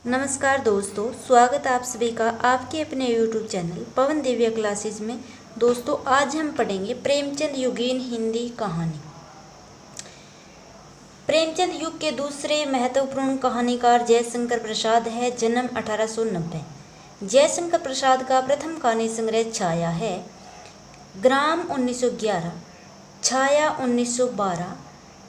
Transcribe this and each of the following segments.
नमस्कार दोस्तों, स्वागत है आप सभी का आपके अपने YouTube चैनल पवन दिव्या क्लासेस में। दोस्तों, आज हम पढ़ेंगे प्रेमचंद युगीन हिंदी कहानी। प्रेमचंद युग के दूसरे महत्वपूर्ण कहानीकार जयशंकर प्रसाद है। जन्म 1890। जयशंकर प्रसाद का प्रथम कहानी संग्रह छाया है। ग्राम 1911, छाया 1912,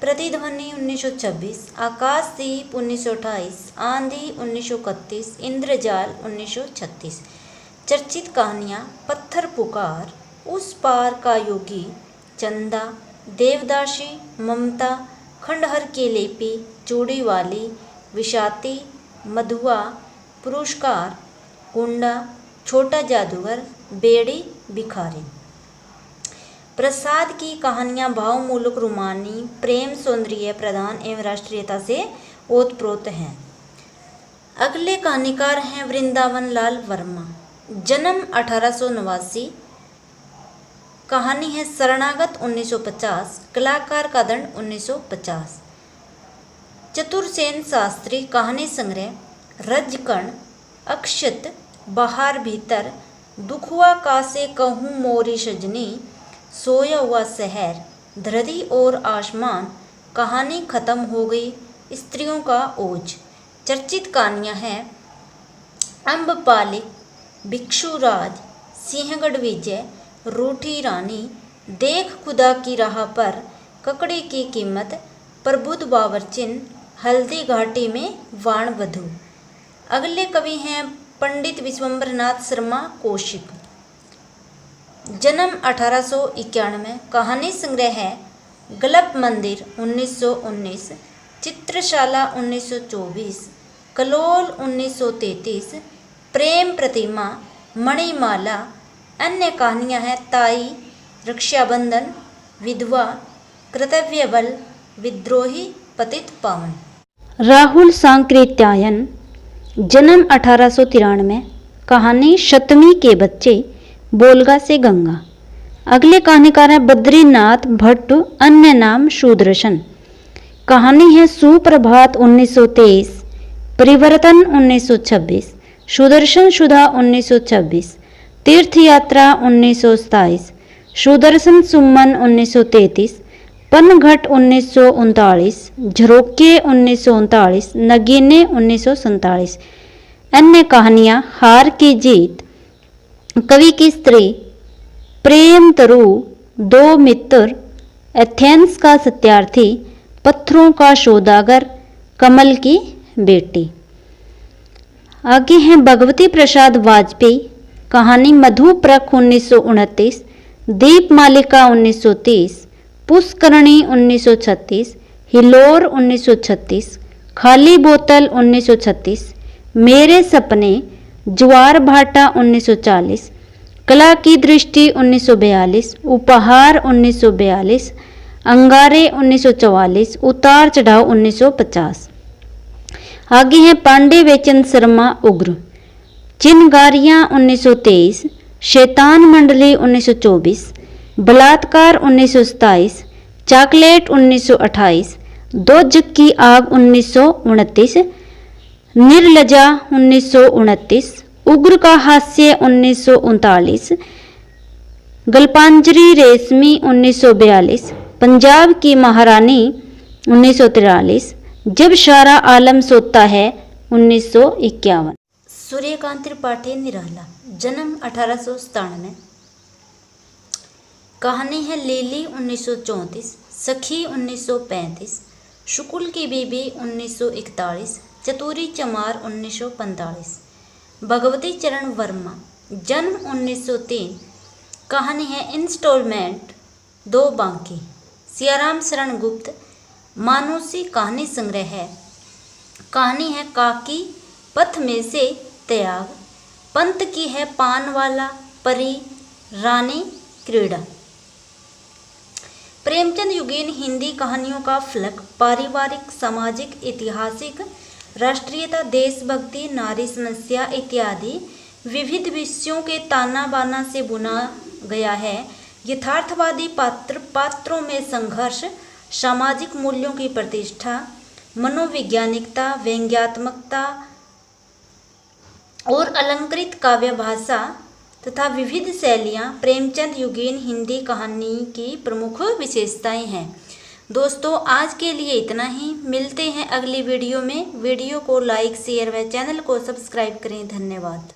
प्रतिध्वनि 1926, आकाशदीप 1928, आंधी 1931, इंद्रजाल 1936। चर्चित कहानियाँ पत्थर पुकार, उस पार का योगी, चंदा, देवदासी, ममता, खंडहर की लेपी, चूड़ी वाली, विषाती, मधुआ, पुरस्कार, गुंडा, छोटा जादूगर, बेड़ी भिखारी। प्रसाद की कहानियाँ भावमूलक, रोमानी, प्रेम, सौंदर्य प्रधान एवं राष्ट्रीयता से ओतप्रोत हैं। अगले कहानीकार हैं वृंदावन लाल वर्मा। जन्म 1889। कहानी है शरणागत 1950, कलाकार का दंड 1950। चतुरसेन शास्त्री कहानी संग्रह रजकण, अक्षत, बाहर भीतर, दुखुआ कासे कहूँ मोरी सजनी, सोया हुआ शहर, धरती और आसमान, कहानी खत्म हो गई, स्त्रियों का ओझ। चर्चित कहानियाँ हैं अम्बपालिक, भिक्षुराज, सिंहगढ़ विजय, रूठी रानी, देख खुदा की राह पर, ककड़ी की कीमत, प्रबुद्ध बाबरचिन, हल्दी घाटी में वाण वधु। अगले कवि हैं पंडित विश्वम्भरनाथ शर्मा कौशिक। जन्म 1891। कहानी संग्रह है गल्प मंदिर 1919, चित्रशाला 1924, कलोल 1933, प्रेम प्रतिमा, मणिमाला। अन्य कहानियाँ हैं ताई, रक्षाबंधन, विधवा, कर्तव्य बल, विद्रोही, पतित पावन। राहुल सांकृत्यायन। जन्म 1893। कहानी शतमी के बच्चे, बोलगा से गंगा। अगले कहानीकार हैं बद्रीनाथ भट्ट, अन्य नाम शूद्रशन। कहानी है सुप्रभात 1923, परिवर्तन 1926, सुदर्शन सुधा 1926, तीर्थ यात्रा 1927, सुदर्शन सुमन 1933, पनघट 1939, झरोके 1939, नगीने 1947। अन्य कहानियाँ हार की जीत, कवि की स्त्री, प्रेम तरु, दो मित्र, एथेंस का सत्यार्थी, पत्थरों का सौदागर, कमल की बेटी। आगे हैं भगवती प्रसाद वाजपेयी। कहानी मधुप्रख 1929, दीपमालिका 1930, पुष्करणी 1936, हिलोर 1936, खाली बोतल 1936, मेरे सपने, ज्वार भाटा 1940, कला की दृष्टि 1942, उपहार 1942, अंगारे 1944, उतार चढ़ाव 1950। आगे हैं पांडे वेचन शर्मा उग्र। चिनगारियाँ 1923, शैतान मंडली 1924, बलात्कार 1927, चॉकलेट 1928, दो जग की आग 1929, निर्लजा 1929, उग्र का हास्य 1939, गल्पांजलि रेशमी 1942, पंजाब की महारानी 1943, जब सारा आलम सोता है 1951। सूर्यकांत त्रिपाठी निराला। जन्म 1897। कहानी है लीली 1934, सखी 1935, शुकुल की बीबी 1941, चतुरी चमार 1945। भगवती चरण वर्मा। जन्म 1903। कहानी है इंस्टॉलमेंट, दो बांकी। सियाराम शरण गुप्त। मानुसी कहानी संग्रह है। कहानी है काकी, पथ में से त्याग, पंत की है पान वाला, परी, रानी, क्रीड़ा। प्रेमचंद युगीन हिंदी कहानियों का फलक पारिवारिक, सामाजिक, ऐतिहासिक, राष्ट्रीयता, देशभक्ति, नारी समस्या इत्यादि विविध विषयों के ताना बाना से बुना गया है। यथार्थवादी पात्रों में संघर्ष, सामाजिक मूल्यों की प्रतिष्ठा, मनोवैज्ञानिकता, व्यंग्यात्मकता, और अलंकृत काव्य भाषा तथा विविध शैलियाँ प्रेमचंद युगीन हिंदी कहानी की प्रमुख विशेषताएं हैं। दोस्तों आज के लिए इतना ही, मिलते हैं अगली वीडियो में। वीडियो को लाइक शेयर व चैनल को सब्सक्राइब करें। धन्यवाद।